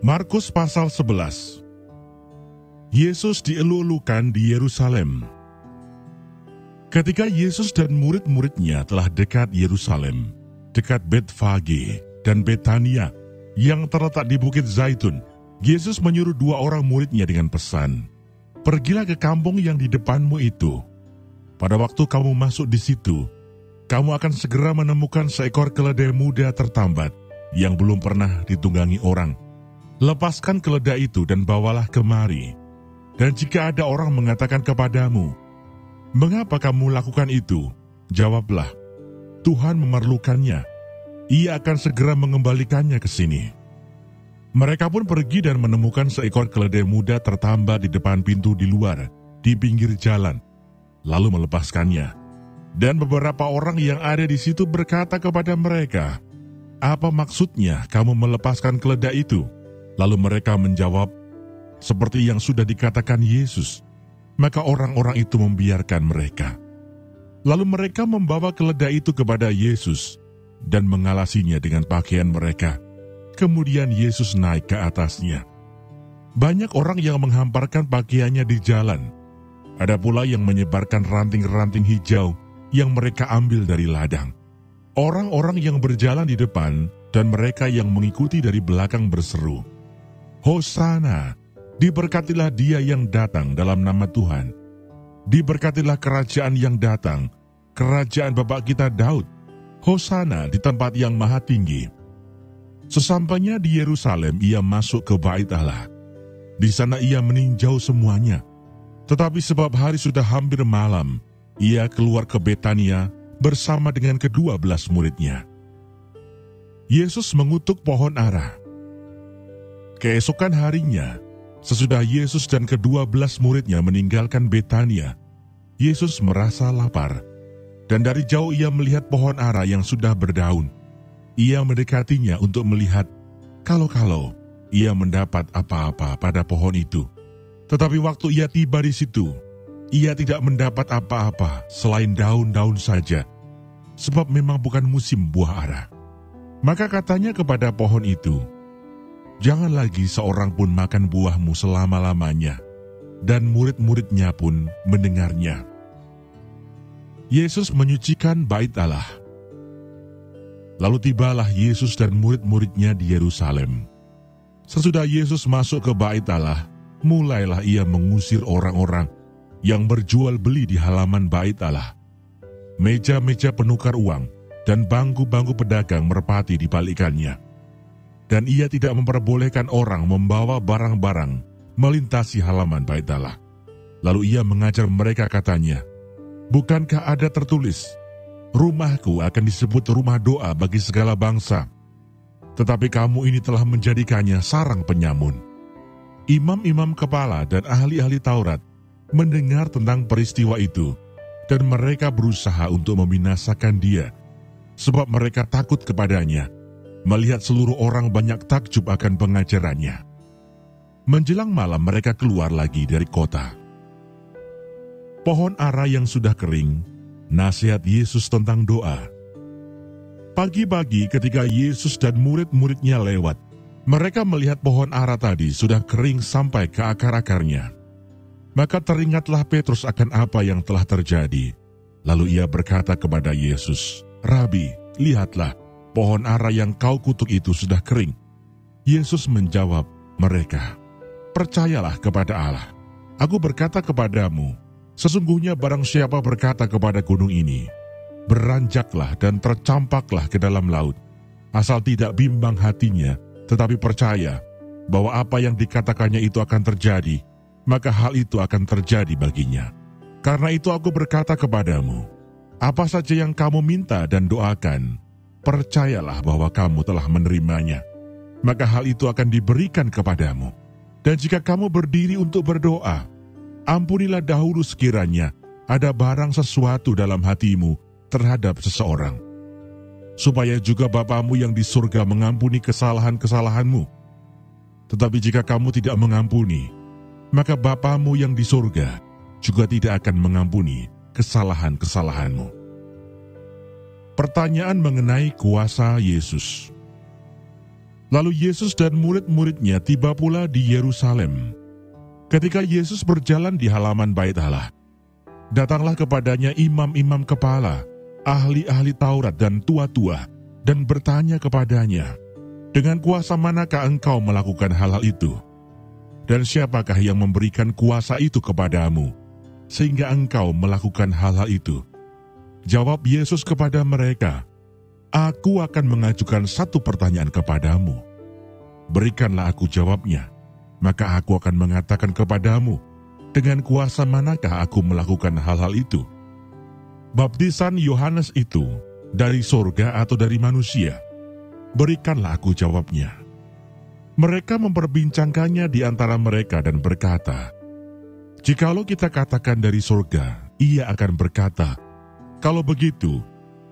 Markus pasal 11. Yesus dielulukan di Yerusalem. Ketika Yesus dan murid-muridnya telah dekat Yerusalem, dekat Betfage dan Betania yang terletak di Bukit Zaitun, Yesus menyuruh 2 orang muridnya dengan pesan, "Pergilah ke kampung yang di depanmu itu. Pada waktu kamu masuk di situ, kamu akan segera menemukan seekor keledai muda tertambat yang belum pernah ditunggangi orang. Lepaskan keledai itu dan bawalah kemari. Dan jika ada orang mengatakan kepadamu, 'Mengapa kamu lakukan itu?' Jawablah, 'Tuhan memerlukannya. Ia akan segera mengembalikannya ke sini.' Mereka pun pergi dan menemukan seekor keledai muda tertambat di depan pintu di luar, di pinggir jalan, lalu melepaskannya. Dan beberapa orang yang ada di situ berkata kepada mereka, 'Apa maksudnya kamu melepaskan keledai itu?' Lalu mereka menjawab, seperti yang sudah dikatakan Yesus. Maka orang-orang itu membiarkan mereka. Lalu mereka membawa keledai itu kepada Yesus dan mengalasinya dengan pakaian mereka. Kemudian Yesus naik ke atasnya. Banyak orang yang menghamparkan pakaiannya di jalan. Ada pula yang menyebarkan ranting-ranting hijau yang mereka ambil dari ladang. Orang-orang yang berjalan di depan dan mereka yang mengikuti dari belakang berseru, 'Hosana, diberkatilah Dia yang datang dalam nama Tuhan. Diberkatilah kerajaan yang datang, kerajaan Bapa kita Daud. Hosana di tempat yang maha tinggi.' Sesampainya di Yerusalem, ia masuk ke Bait Allah. Di sana ia meninjau semuanya. Tetapi sebab hari sudah hampir malam, ia keluar ke Betania bersama dengan ke-12 muridnya. Yesus mengutuk pohon ara. Keesokan harinya, sesudah Yesus dan ke-12 muridnya meninggalkan Betania, Yesus merasa lapar, dan dari jauh ia melihat pohon ara yang sudah berdaun. Ia mendekatinya untuk melihat kalau-kalau ia mendapat apa-apa pada pohon itu. Tetapi waktu ia tiba di situ, ia tidak mendapat apa-apa selain daun-daun saja, sebab memang bukan musim buah ara. Maka katanya kepada pohon itu, 'Jangan lagi seorang pun makan buahmu selama-lamanya.' Dan murid-muridnya pun mendengarnya. Yesus menyucikan Bait Allah. Lalu tibalah Yesus dan murid-muridnya di Yerusalem. Sesudah Yesus masuk ke Bait Allah, mulailah ia mengusir orang-orang yang berjual beli di halaman Bait Allah. Meja-meja penukar uang dan bangku-bangku pedagang merpati dibalikannya. Dan ia tidak memperbolehkan orang membawa barang-barang melintasi halaman Bait Allah. Lalu ia mengajar mereka katanya, 'Bukankah ada tertulis, rumahku akan disebut rumah doa bagi segala bangsa? Tetapi kamu ini telah menjadikannya sarang penyamun.' Imam-imam kepala dan ahli-ahli Taurat mendengar tentang peristiwa itu, dan mereka berusaha untuk membinasakan dia, sebab mereka takut kepadanya, melihat seluruh orang banyak takjub akan pengajarannya. Menjelang malam mereka keluar lagi dari kota. Pohon ara yang sudah kering, nasihat Yesus tentang doa. Pagi-pagi ketika Yesus dan murid-muridnya lewat, mereka melihat pohon ara tadi sudah kering sampai ke akar-akarnya. Maka teringatlah Petrus akan apa yang telah terjadi. Lalu ia berkata kepada Yesus, 'Rabi, lihatlah, pohon ara yang kau kutuk itu sudah kering.' Yesus menjawab mereka, 'Percayalah kepada Allah. Aku berkata kepadamu, sesungguhnya barang siapa berkata kepada gunung ini, beranjaklah dan tercampaklah ke dalam laut, asal tidak bimbang hatinya, tetapi percaya bahwa apa yang dikatakannya itu akan terjadi, maka hal itu akan terjadi baginya. Karena itu aku berkata kepadamu, apa saja yang kamu minta dan doakan, percayalah bahwa kamu telah menerimanya, maka hal itu akan diberikan kepadamu. Dan jika kamu berdiri untuk berdoa, ampunilah dahulu sekiranya ada barang sesuatu dalam hatimu terhadap seseorang, supaya juga Bapamu yang di surga mengampuni kesalahan-kesalahanmu. Tetapi jika kamu tidak mengampuni, maka Bapamu yang di surga juga tidak akan mengampuni kesalahan-kesalahanmu." Pertanyaan mengenai kuasa Yesus. Lalu Yesus dan murid-muridnya tiba pula di Yerusalem. Ketika Yesus berjalan di halaman Bait Allah, datanglah kepadanya imam-imam kepala, ahli-ahli Taurat dan tua-tua, dan bertanya kepadanya, "Dengan kuasa manakah engkau melakukan hal-hal itu? Dan siapakah yang memberikan kuasa itu kepadamu, sehingga engkau melakukan hal-hal itu?" Jawab Yesus kepada mereka, "Aku akan mengajukan satu pertanyaan kepadamu. Berikanlah aku jawabnya, maka aku akan mengatakan kepadamu, dengan kuasa manakah aku melakukan hal-hal itu? Baptisan Yohanes itu dari sorga atau dari manusia? Berikanlah aku jawabnya." Mereka memperbincangkannya di antara mereka dan berkata, "Jikalau kita katakan dari sorga, ia akan berkata, 'Kalau begitu,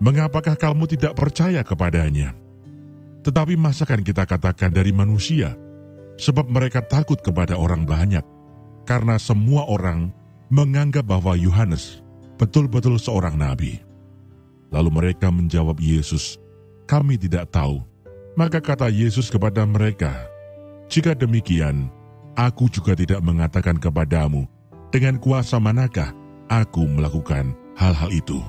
mengapakah kamu tidak percaya kepadanya?' Tetapi masakan kita katakan dari manusia? Sebab mereka takut kepada orang banyak, karena semua orang menganggap bahwa Yohanes betul-betul seorang nabi." Lalu mereka menjawab Yesus, "Kami tidak tahu." Maka kata Yesus kepada mereka, "Jika demikian, aku juga tidak mengatakan kepadamu, dengan kuasa manakah aku melakukan hal-hal itu."